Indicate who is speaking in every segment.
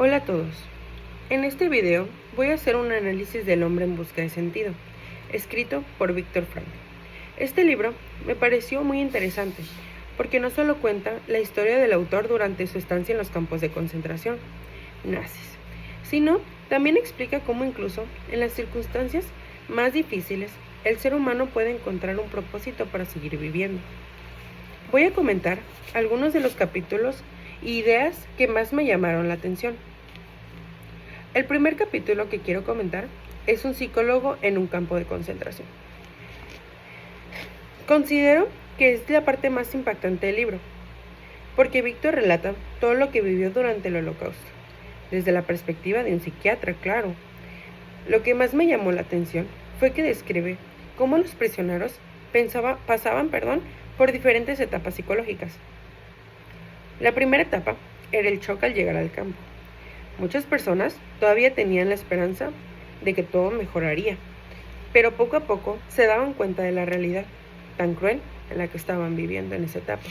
Speaker 1: Hola a todos. En este video voy a hacer un análisis del hombre en busca de sentido, escrito por Viktor Frankl. Este libro me pareció muy interesante porque no solo cuenta la historia del autor durante su estancia en los campos de concentración nazis, sino también explica cómo incluso en las circunstancias más difíciles el ser humano puede encontrar un propósito para seguir viviendo. Voy a comentar algunos de los capítulos e ideas que más me llamaron la atención. El primer capítulo que quiero comentar es un psicólogo en un campo de concentración. Considero que es la parte más impactante del libro, porque Víctor relata todo lo que vivió durante el Holocausto, desde la perspectiva de un psiquiatra, claro. Lo que más me llamó la atención fue que describe cómo los prisioneros pasaban por diferentes etapas psicológicas. La primera etapa era el shock al llegar al campo. Muchas personas todavía tenían la esperanza de que todo mejoraría, pero poco a poco se daban cuenta de la realidad tan cruel en la que estaban viviendo en esa etapa.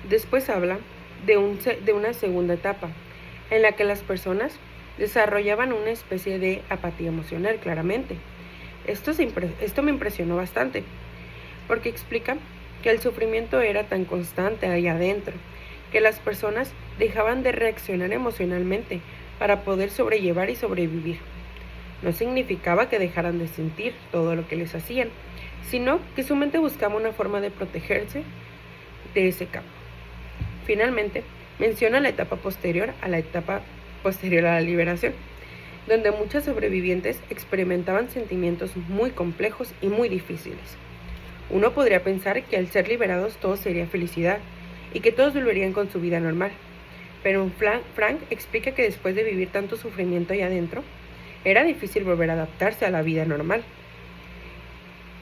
Speaker 1: Después habla de una segunda etapa, en la que las personas desarrollaban una especie de apatía emocional, claramente. Esto me impresionó bastante, porque explica que el sufrimiento era tan constante ahí adentro, que las personas dejaban de reaccionar emocionalmente para poder sobrellevar y sobrevivir. No significaba que dejaran de sentir todo lo que les hacían, sino que su mente buscaba una forma de protegerse de ese campo. Finalmente, menciona la etapa posterior a la liberación, donde muchas sobrevivientes experimentaban sentimientos muy complejos y muy difíciles. Uno podría pensar que al ser liberados todo sería felicidad y que todos volverían con su vida normal, pero Frank explica que después de vivir tanto sufrimiento ahí adentro, era difícil volver a adaptarse a la vida normal.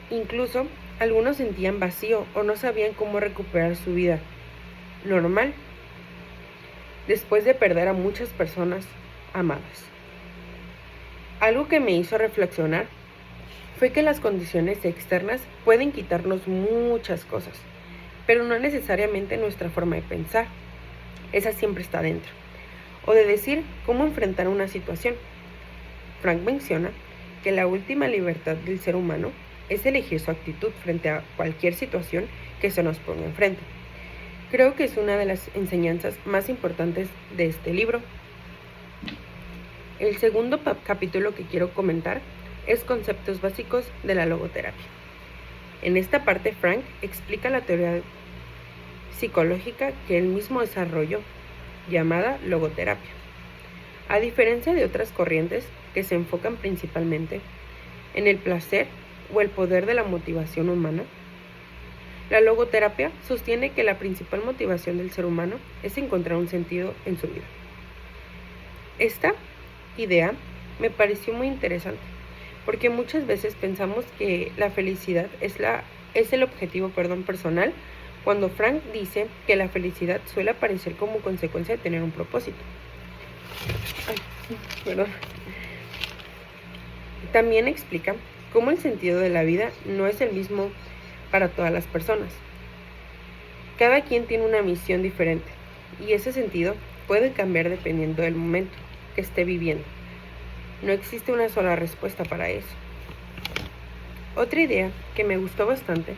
Speaker 1: Incluso algunos sentían vacío o no sabían cómo recuperar su vida normal después de perder a muchas personas amadas. Algo que me hizo reflexionar fue que las condiciones externas pueden quitarnos muchas cosas, pero no necesariamente nuestra forma de pensar. Esa siempre está dentro. O de decir cómo enfrentar una situación. Frank menciona que la última libertad del ser humano es elegir su actitud frente a cualquier situación que se nos ponga enfrente. Creo que es una de las enseñanzas más importantes de este libro. El segundo capítulo que quiero comentar es conceptos básicos de la logoterapia. En esta parte, Frank explica la teoría psicológica que él mismo desarrolló, llamada logoterapia. A diferencia de otras corrientes que se enfocan principalmente en el placer o el poder de la motivación humana, la logoterapia sostiene que la principal motivación del ser humano es encontrar un sentido en su vida. Esta idea me pareció muy interesante, porque muchas veces pensamos que la felicidad es el objetivo personal, cuando Frank dice que la felicidad suele aparecer como consecuencia de tener un propósito. También explica cómo el sentido de la vida no es el mismo para todas las personas. Cada quien tiene una misión diferente, y ese sentido puede cambiar dependiendo del momento que esté viviendo. No existe una sola respuesta para eso. Otra idea que me gustó bastante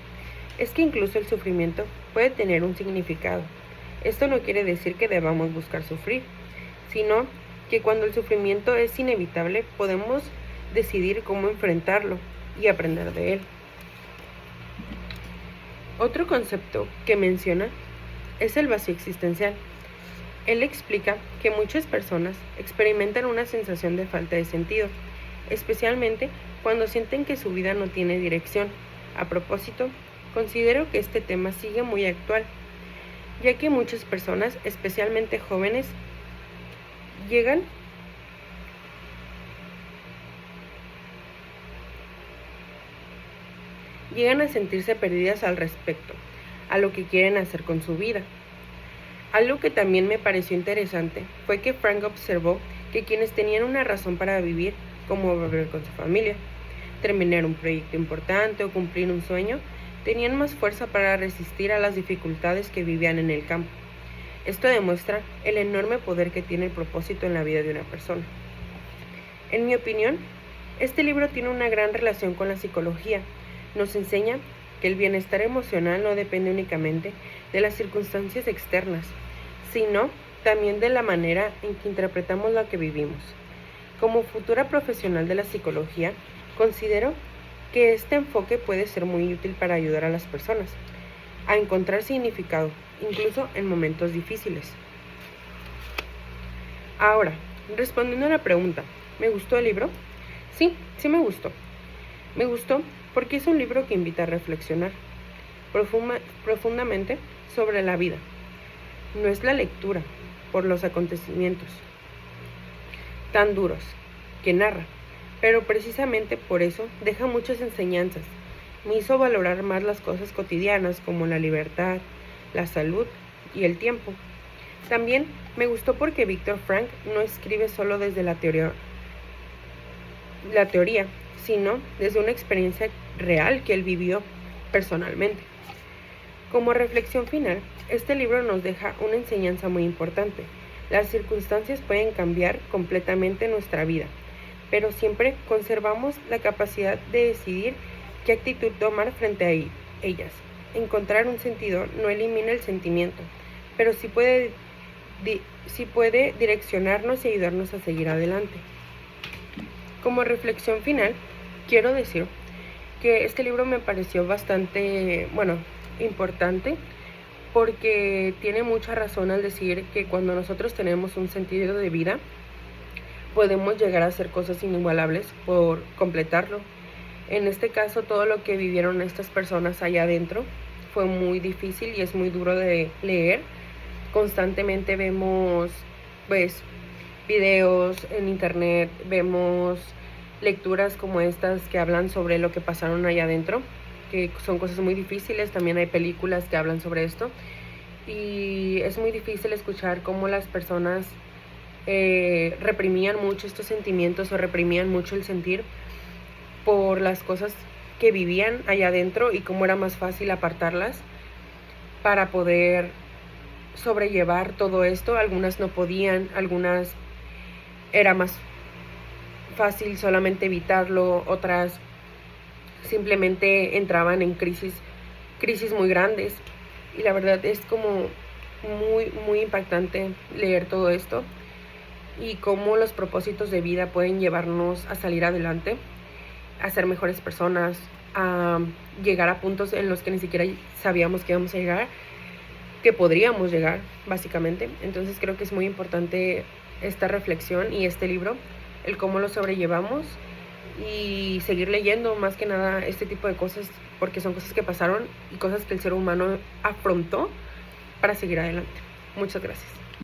Speaker 1: es que incluso el sufrimiento puede tener un significado. Esto no quiere decir que debamos buscar sufrir, sino que cuando el sufrimiento es inevitable, podemos decidir cómo enfrentarlo y aprender de él. Otro concepto que menciona es el vacío existencial. Él explica que muchas personas experimentan una sensación de falta de sentido, especialmente cuando sienten que su vida no tiene dirección. A propósito, considero que este tema sigue muy actual, ya que muchas personas, especialmente jóvenes, llegan a sentirse perdidas al respecto a lo que quieren hacer con su vida. Algo que también me pareció interesante fue que Frank observó que quienes tenían una razón para vivir, como volver con su familia, terminar un proyecto importante o cumplir un sueño, tenían más fuerza para resistir a las dificultades que vivían en el campo. Esto demuestra el enorme poder que tiene el propósito en la vida de una persona. En mi opinión, este libro tiene una gran relación con la psicología. Nos enseña que el bienestar emocional no depende únicamente de las circunstancias externas, sino también de la manera en que interpretamos lo que vivimos. Como futura profesional de la psicología, considero que este enfoque puede ser muy útil para ayudar a las personas a encontrar significado, incluso en momentos difíciles. Ahora, respondiendo a la pregunta, ¿me gustó el libro? Sí, sí me gustó. Me gustó porque es un libro que invita a reflexionar profundamente sobre la vida. No es la lectura por los acontecimientos tan duros que narra, pero precisamente por eso deja muchas enseñanzas. Me hizo valorar más las cosas cotidianas como la libertad, la salud y el tiempo. También me gustó porque Viktor Frankl no escribe solo desde la teoría, sino desde una experiencia real que él vivió personalmente. Como reflexión final, este libro nos deja una enseñanza muy importante. Las circunstancias pueden cambiar completamente nuestra vida, pero siempre conservamos la capacidad de decidir qué actitud tomar frente a ellas. Encontrar un sentido no elimina el sentimiento, pero sí puede direccionarnos y ayudarnos a seguir adelante. Como reflexión final, quiero decir que este libro me pareció bastante, importante, porque tiene mucha razón al decir que cuando nosotros tenemos un sentido de vida, podemos llegar a hacer cosas inigualables por completarlo. En este caso, todo lo que vivieron estas personas allá adentro fue muy difícil y es muy duro de leer. Constantemente vemos, videos en internet, vemos lecturas como estas que hablan sobre lo que pasaron allá adentro, que son cosas muy difíciles. También hay películas que hablan sobre esto y es muy difícil escuchar cómo las personas reprimían mucho estos sentimientos o reprimían mucho el sentir por las cosas que vivían allá adentro y cómo era más fácil apartarlas para poder sobrellevar todo esto. Algunas no podían, algunas era más fácil solamente evitarlo, otras simplemente entraban en crisis muy grandes, y la verdad es como muy impactante leer todo esto y cómo los propósitos de vida pueden llevarnos a salir adelante, a ser mejores personas, a llegar a puntos en los que ni siquiera sabíamos que íbamos a llegar, que podríamos llegar, básicamente. Entonces creo que es muy importante esta reflexión y este libro, el cómo lo sobrellevamos, y seguir leyendo más que nada este tipo de cosas, porque son cosas que pasaron y cosas que el ser humano afrontó para seguir adelante. Muchas gracias.